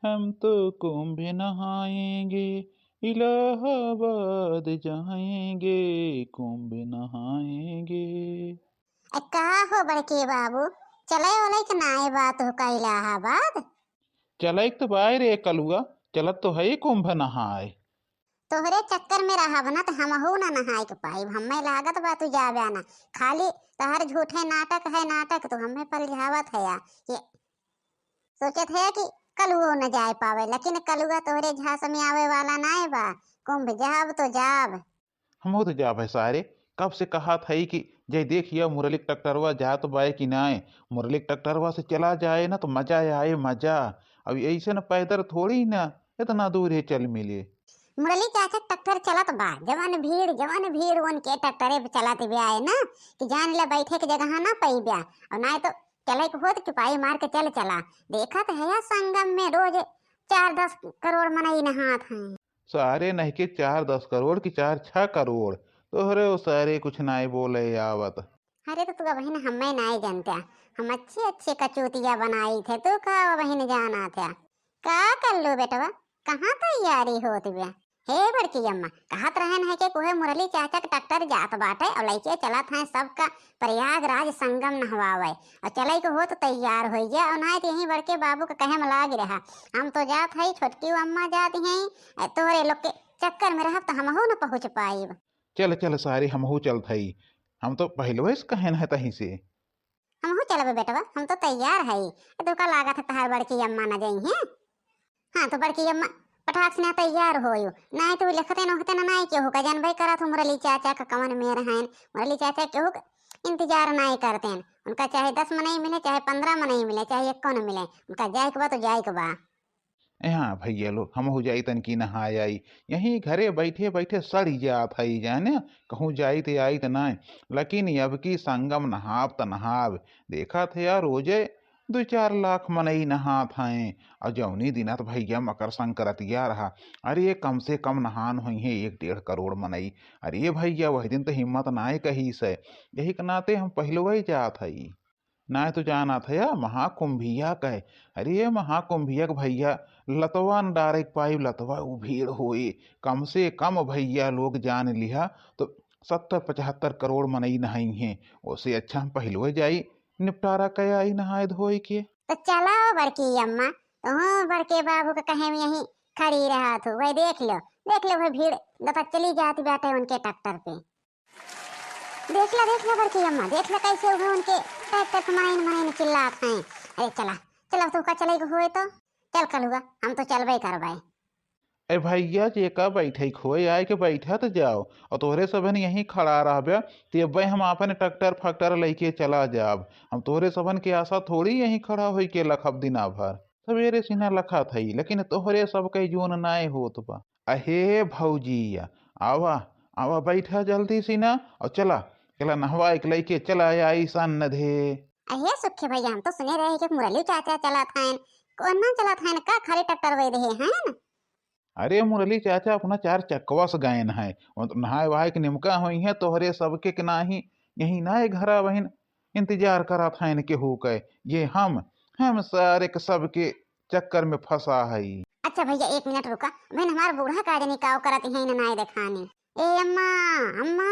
हम तो कुंभ नहाएंगे, इलाहाबाद जाएंगे, कुंभ नहाएंगे। का हो बड़के बाबू, चले वाले के नाए बात हो का इलाहाबाद। चलैक तो बाय रे कलुआ, चलत तो है कुंभ नहाए। तोहरे चक्कर में रहा बना तो हमहू ना नहाए के पाई, हमें लागत बा तू जावे आना। खाली तहर झूठे नाटक है, नाटक तो हमें पल झावत है या ये सोचत है कि कलुओ न जाए पावे, लेकिन कलुआ तोहरे झांस में आवे वाला नाए बा। कुंभ जाब तो जाब। हम तो जा भाई सारे, कब से कहा था कि जय देखिए मुरली ट्रैक्टरवा जात बाय कि नाए। मुरली ट्रैक्टरवा से चला जाए ना तो मजा आए मजा। अब ऐसे न पैदल थोड़ी ना इतना दूर है चल मिले। मुरली चाचा ट्रैक्टर चलत बा, जवन भीड़ उनके ट्रैक्टरे पे चलत भी आए ना कि जान ले बैठे के जगह ना पई ब्या। और ना तो चले के होत चुपाई मार के चल चला। देखा तो है संगम में रोज 4-10 करोड़ मनई नहात हैं। सारे नहीं के 4-10 करोड़ की 4-6 करोड़। तोहरे वो सारे कुछ नाई बोले आवत। अरे तो तू बहन हमें नहीं जानते, हम अच्छे अच्छे कचौतिया बनाई थे, तू का बहन जाना था। का कर लो बेटवा, कहाँ तैयारी होत ब्या। हे बड़की अम्मा कहत रहन है कि कोहे मुरली चाचा के ट्रैक्टर जात बाटे और लइके चलत हैं सबका प्रयागराज संगम नहवावे। और चले के हो तो तैयार हो गया और ना तो यही बड़के बाबू के कहे में लाग रहा। हम तो जात है, छोटकी अम्मा जाती हैं, तोहरे लोग के चक्कर में रहब तो हमहू न पहुँच पाइब। चल चल सारे हमहू चल थई। हम तो पहलवे से कहन है तहीं से। हमहू चलब बेटवा, हम तो तैयार है। तो का लागत है तहार बड़की अम्मा न जाई हैं। हाँ तो बड़की अम्मा पटाख से ना तैयार होयो, नहीं तो लिखते न होते ना नहीं केहू का जानबे करा तो मुरली चाचा का कवन में रहन। मुरली चाचा केहू का इंतजार नहीं करते हैं, उनका चाहे 10 मनई मिले, चाहे 15 मनई मिले, चाहे 1 न मिले, उनका जाए के बा तो जाए के बा। हाँ भैया लो हमहू जाई तन की नहाय आई। यहीं घरे बैठे बैठे सड़ी जात हई जाने। कहूँ जाई ते आई त ना। लेकिन अब की संगम नहाब त नहाब। देखा थे यार रोजे 2-4 लाख मनई नहात हैं। और जौनी दिनत भैया मकर संक्रांतिया रहा। अरे कम से कम नहान हुई है 1-1.5 करोड़ मनई। अरे भैया वही दिन तो हिम्मत नाय कही से। यही के नाते हम पहलवा ही जात हई। ना तो जाना था या महाकुंभिया कहे। अरे ये महाकुंभिया भैया लतवा न डायरेक्ट पाइप लतवा वो भीड़ हुई। कम से कम भैया लोग जान लिया तो 70-75 करोड़ मनई नहाई हैं। उससे अच्छा हम पहले जाई निपटारा कया आई नहाए धोई के। तो चलो बड़की अम्मा, तुम बड़के बाबू के कहे में यही खड़ी रहा तू, वही देख लो वही भीड़ दफा चली जाती बैठे उनके ट्रैक्टर पे। देख लो बड़की अम्मा, देख लो कैसे वो उनके ट्रैक्टर पे महीन महीन चिल्लात हैं। अरे चला चला तू का चले हुए तो चल कलुआ, हम तो चलबे करबे। ए भैया जेका बैठे खोए आए के बैठा तो जाओ। और तोहरे सबन यहीं खड़ा रहबे तेबे हम अपन ट्रैक्टर फैक्टर लेके चला जाब। हम तोहरे सबन के आशा थोड़ी यहीं खड़ा होई के लखब दिना भर। सवेरे सिन्हा लखा थई लेकिन तोहरे सब के जोन नाय होत बा। अहे भौजिया आवा आवा बैठा जल्दी सिना और चला चला नहवा एक लेके चला आई सन नधे। अहे सुखे भैया, हम तो सुने रहे कि मुरली चाचा चला था, कौन ना चला था का खाली ट्रैक्टर वे रहे हैं। अरे मुरली चाचा अपना 4 चक्कवा से गायन है। और तो नहाए वहाए के निमका हुई है तोहरे सबके के नाही। यही ना घरा बहन इंतजार करा था इनके हो के। ये हम सारे के सबके चक्कर में फंसा है। अच्छा भैया 1 मिनट रुका, मैं हमारा बूढ़ा का निकाव करत है ना नाय देखाने। ए अम्मा अम्मा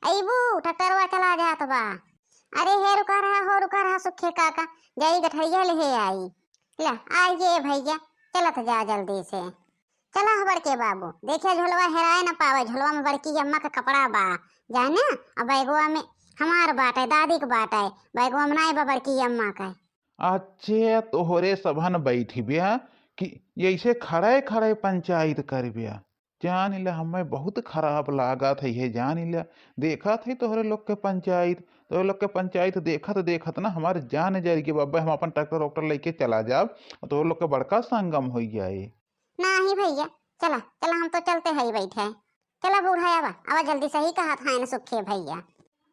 अईबू ट्रैक्टरवा चला जात बा। अरे हे रुका रहा सुखे काका, जाई गठैया ले आई। ला आइए भैया, चलत जा जल्दी से। चला हो बड़के बाबू, देखिए झोलवा हेराए ना पावे, झोलवा में बड़की अम्मा का कपड़ा बा जाने, और बैगवा में हमार बाटे दादी के बाटे, बैगवा में नाई बा बड़की अम्मा का। अच्छे तोहरे सबन बैठी बिया कि ऐसे खड़े खड़े पंचायत कर बिया। जान ले हमें बहुत खराब लागत है ये जान ले। देखा थे तोहरे लोग के पंचायत, तोहरे लोग के पंचायत देखत देखत ना हमारे जान जाए कि बाबा हम अपन ट्रैक्टर वैक्टर लेके चला जाब और तोहरे लोग के बड़का संगम हो जाए। नहीं भैया, चला चला हम तो चलते है बैठे। चला बूढ़ा आवा जल्दी, सही कहा था इन सुखे भैया।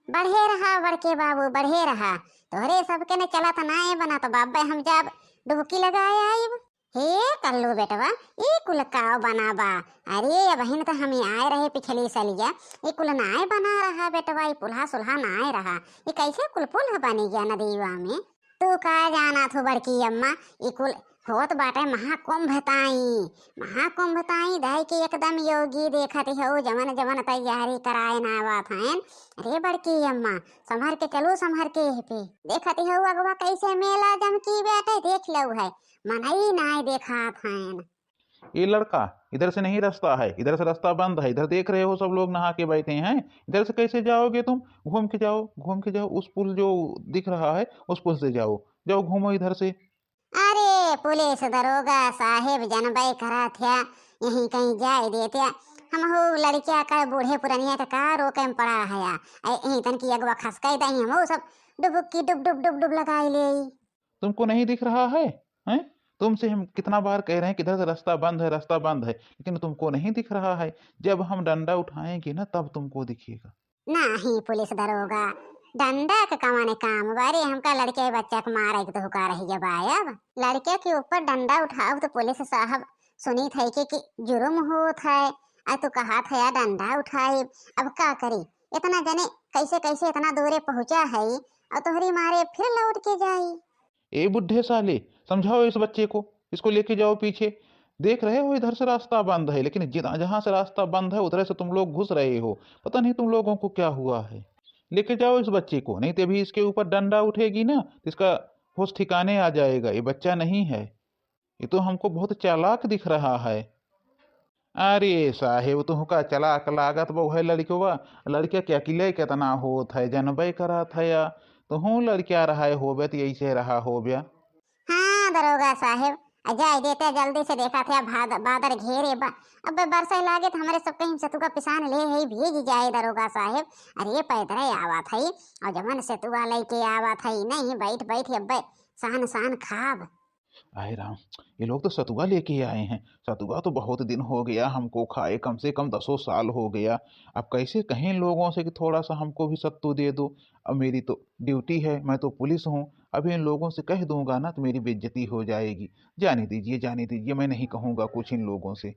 बढ़े रहा बड़के बाबू बढ़े रहा, तोहरे सबके ने चला था ना बना तो बाबा हम जब डुबकी लगाए आइब। हे कल्लू बेटवा, ये कुल काव बनाबा। अरे बहन तो हमें आए रहे पिछली सलिया, ये कुल नाय बना रहा बेटवा, ये पुल्हा सुल्हा नाय रहा, ये कैसे कुल पुल बनी गया नदीवा में। तू का जाना थो बड़की अम्मा, ये कुल होत बाटे महाकुंभ ताई दाई के एकदम योगी देखत हो जमन जमन तैयारी कराए ना आवत हैं। अरे बड़की अम्मा संभर के चलो संभर के पे देखत हो अगवा कैसे मेला जमकी बेटे देख लो है मनई नाय देखात हैं। ये लड़का, इधर से नहीं रास्ता है, इधर से रास्ता बंद है। इधर देख रहे हो सब लोग नहा के बैठे हैं, इधर से कैसे जाओगे तुम? घूम के जाओ, घूम के जाओ। उस पुल जो दिख रहा है उस पुल से जाओ, जाओ घूमो इधर से। अरे पुलिस दरोगा साहेब जनबई करा थे यहीं कहीं जाए देते हम हो लड़किया का बूढ़े पुरनिया का रोके में पड़ा है यहीं तन की अगवा खसकाई दही हम सब डुबुक्की डुब डुब डुब डुब लगाई ले। तुमको नहीं दिख रहा है? हैं? तुमसे हम कितना बार कह रहे हैं कि इधर से रास्ता बंद है, रास्ता बंद है, लेकिन तुमको नहीं दिख रहा है। जब हम डंडा उठाएंगे ना तब तुमको दिखेगा। नहीं पुलिस दरोगा डंडा के कमाने काम बारे हमका लड़के बच्चा को मारे तो हुका रही जब आयब लड़के के ऊपर डंडा उठाओ तो पुलिस साहब सुनी थे कि जुर्म होत है आ तो कहा था डंडा उठाए अब का करी इतना जने कैसे कैसे इतना दूरे पहुंचा है और तोहरी मारे फिर लौट के जाई। ए बुढ़े साले, समझाओ इस बच्चे को, इसको लेके जाओ पीछे। देख रहे हो इधर से रास्ता बंद है, लेकिन जहां से रास्ता बंद है उधर से तुम लोग घुस रहे हो। पता नहीं तुम लोगों को क्या हुआ है। लेके जाओ इस बच्चे को, नहीं तो अभी इसके ऊपर डंडा उठेगी ना तो इसका होश ठिकाने आ जाएगा। ये बच्चा नहीं है, ये तो हमको बहुत चालाक दिख रहा है। अरे साहेब तुमका चालाक लागत बहु है लड़कवा। लड़के क्या किले कितना होत है जनबे करा था या तो हूँ लड़किया रहा होबे तो ऐसे रहा हो गया। हाँ दरोगा साहेब जाए देते जल्दी से देखा था बादर घेरे अब बरसा लागे तो हमारे सब कहीं सतुआ पिसान ले ही भीज जाए दरोगा साहेब। अरे पैदल आवा थई और जमन सतुआ लेके आवा थई नहीं बैठ बैठ अब सान सान खाब। आए राम, ये लोग तो सतुआ लेके आए हैं। सतुआ तो बहुत दिन हो गया हमको खाए, कम से कम 10 साल हो गया। अब कैसे कहें लोगों से कि थोड़ा सा हमको भी सत्तू दे दो। अब मेरी तो ड्यूटी है, मैं तो पुलिस हूँ। अभी इन लोगों से कह दूंगा ना तो मेरी बेइज्जती हो जाएगी। जाने दीजिए जाने दीजिए, मैं नहीं कहूँगा कुछ इन लोगों से।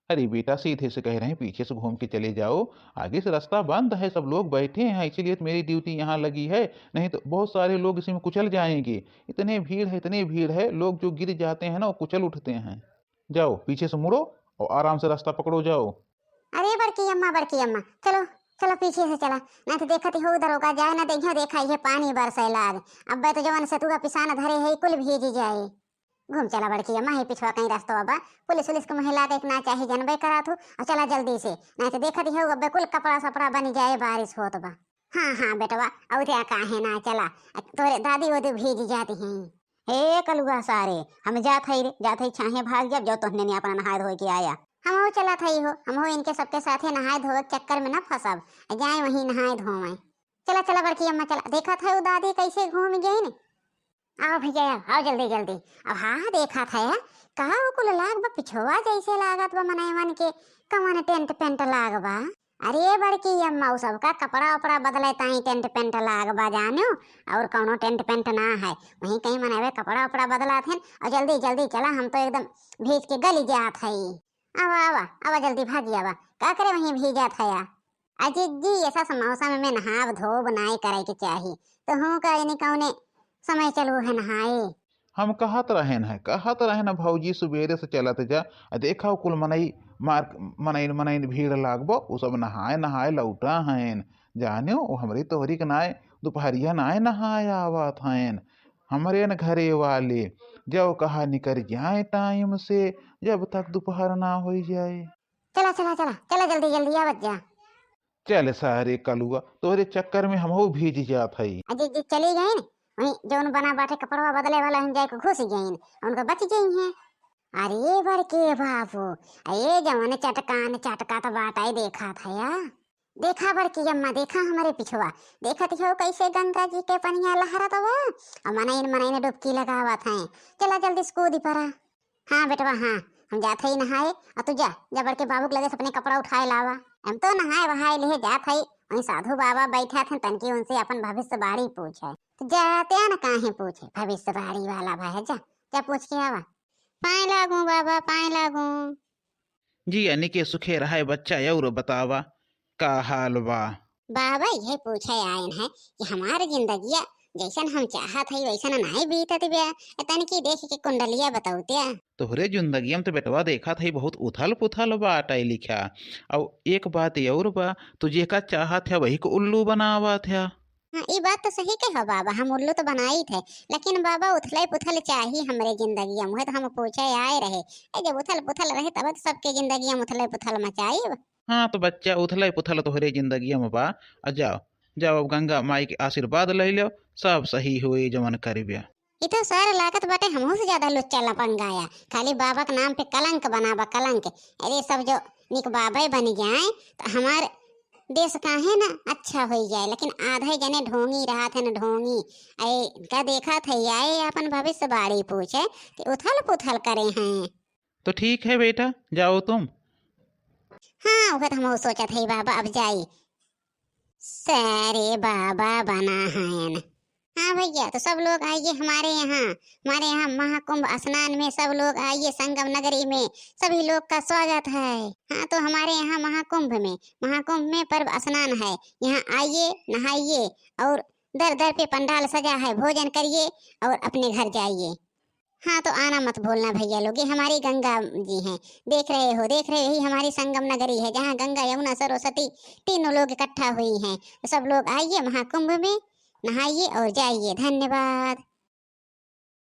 अरे बेटा सीधे से कह रहे हैं, पीछे से घूम के चले जाओ। आगे से रास्ता बंद है, सब लोग बैठे हैं, इसीलिए तो मेरी ड्यूटी यहाँ लगी है। नहीं तो बहुत सारे लोग इसी में कुचल जाएंगे। इतने भीड़ है, इतनी भीड़ है, लोग जो गिर जाते हैं ना वो कुचल उठते हैं। जाओ पीछे से मुड़ो और आराम से रास्ता पकड़ो, जाओ। अरे बड़की अम्मा चलो चलो पीछे से चला नहीं तो देखती हो दरोगा जाए ना देखा ये पानी बरसे लाग अब तो जवन सतुआ पिसान धरे है कुल भीज जाए। घूम चला बड़की अम्मा ही पिछवा कहीं रास्ता बाबा पुलिस पुलिस को महिला का इतना चाहिए जनबे करा तू और चला जल्दी से नहीं तो देखती हो अब कुल कपड़ा सपड़ा बन जाए बारिश होत बा। हाँ बेटवा और क्या काहे ना चला तोरे दादी वो भीज जाती हैं। हे कलुआ सारे हम जात है छाहे भाग जब जो तुमने ने अपना नहाए धोए के आया हम हो चला था हो हम हो इनके सबके साथे नहाए धोए चक्कर में न फंसब जाए वहीं नहाए धोए। चला चला बड़की अम्मा चला देखा था वो दादी कैसे घूम गई न। आओ भैया आओ जल्दी जल्दी अब हाँ देखा था कहा वो कुल लाग बा पिछवा जैसे लागत बा मनाए मन के कवन टेंट पेंट लाग बा। अरे बड़की अम्मा उ सबका कपड़ा उपड़ा बदले ताई टेंट पेंट लाग बा जानो और कौनो टेंट पेंट ना है वहीं कहीं मनावे कपड़ा उपड़ा बदला थे और जल्दी जल्दी चला हम तो एकदम भीज के गली जात है। आवा आवा आवा जल्दी भागी आवा का करे वहीं भीजा था अजी जी ऐसा मौसम में नहाव धोब नाई करे के चाहिए तो हूँ का कौने समय चलो है नहाए। हम कहत रहेन भौजी सुबेरे से चलत जा देखा कुल मनई मनई भीड़ लागबो उ सब नहाए नहाए लौटा हैं। जानो वो हमरी तोहरी के नाय दोपहरिया नाय नहाए आवत हैं। हमरे न घरे वाले जब कहा निकर जाए टाइम से जब तक दोपहर ना हो जाए। चला चला चला चला जल्दी जल्दी आवत जा। चल सारे कलुआ तोहरे चक्कर में हम भीज जात हई। अजी जी चली गई न वहीं जौन बना बाटे कपड़वा बदले वाला हम जाके घुस गई उनका बच गई हैं। अरे बड़के बाबू ये जवन चटका तो बाटा देखा था या देखा बड़की अम्मा देखा हमारे पिछवा देखा हो कैसे गंगा जी के पनिया लहरत बा और मनइन डुबकी लगावत हैं। चला जल्दी स्कूदी परा। हाँ बेटवा हाँ हम जाते ही नहाए और तू जा बड़के बाबू के लगे अपने कपड़ा उठाए लावा हम तो नहाए वहाए ले जात है वहीं साधु बाबा बैठा थे तनकी उनसे अपन भविष्य बाड़ी पूछे तो जाते न काहे पूछे भविष्य बाड़ी वाला भाई जा पूछ के आवा। पाए लागू बाबा पाए लागू जी यानी के सुखे रहा बच्चा और बतावा का हाल बा। बाबा ये पूछे आयन है कि हमारी जिंदगी जैसन हम चाहत हई वैसन नहीं बीतत ब्या। तनिकी देख के कुंडलिया बताउत्या। तोहरे जिंदगी में तो बेटवा देखा था बहुत उथल पुथल बाटे लिखा। और एक बात ये और बा, तू जेका चाहत है वही को उल्लू बनावत है। हाँ ये बात तो सही कहो बाबा, हम उल्लू तो बनाई थे, लेकिन बाबा उथले पुथल चाहिए हमरे जिंदगी में। तो हम पूछे आए रहे जब उथल पुथल रहे तब तो सबके जिंदगी में उथले पुथल मचाई। हाँ तो बच्चा उथल पुथल तोहरे जिंदगी में बा। जाओ जाओ अब गंगा माई के आशीर्वाद ले लो, सब सही हुई जमन करिबे। ये तो सर लागत बाटे हमहू से ज्यादा लुच्चा लपंगाया। खाली बाबा के नाम पे कलंक बनाबा कलंक। अरे सब जो निक बाबा बन जाए तो हमार देश काहे ना अच्छा हो जाए। लेकिन आधे जने ढोंगी रहा थे न ढोंगी। ऐ का देखा थे आए अपन भविष्य बाड़ी पूछे कि उथल पुथल करे हैं। तो ठीक है बेटा, जाओ तुम। हाँ वह तो हम सोचा थे बाबा अब जाई सारे बाबा बना है। हाँ भैया तो सब लोग आइए हमारे यहाँ महाकुंभ स्नान में सब लोग आइए। संगम नगरी में सभी लोग का स्वागत है। हाँ तो हमारे यहाँ महाकुंभ में पर्व स्नान है। यहाँ आइए नहाइए और दर दर पे पंडाल सजा है, भोजन करिए और अपने घर जाइए। हाँ तो आना मत भूलना भैया लोग, ये हमारी गंगा जी हैं। देख रहे हो यही हमारी संगम नगरी है जहाँ गंगा यमुना सरस्वती तीनों लोग इकट्ठा हुई हैं। तो सब लोग आइए महाकुंभ में नहाइए और जाइए। धन्यवाद।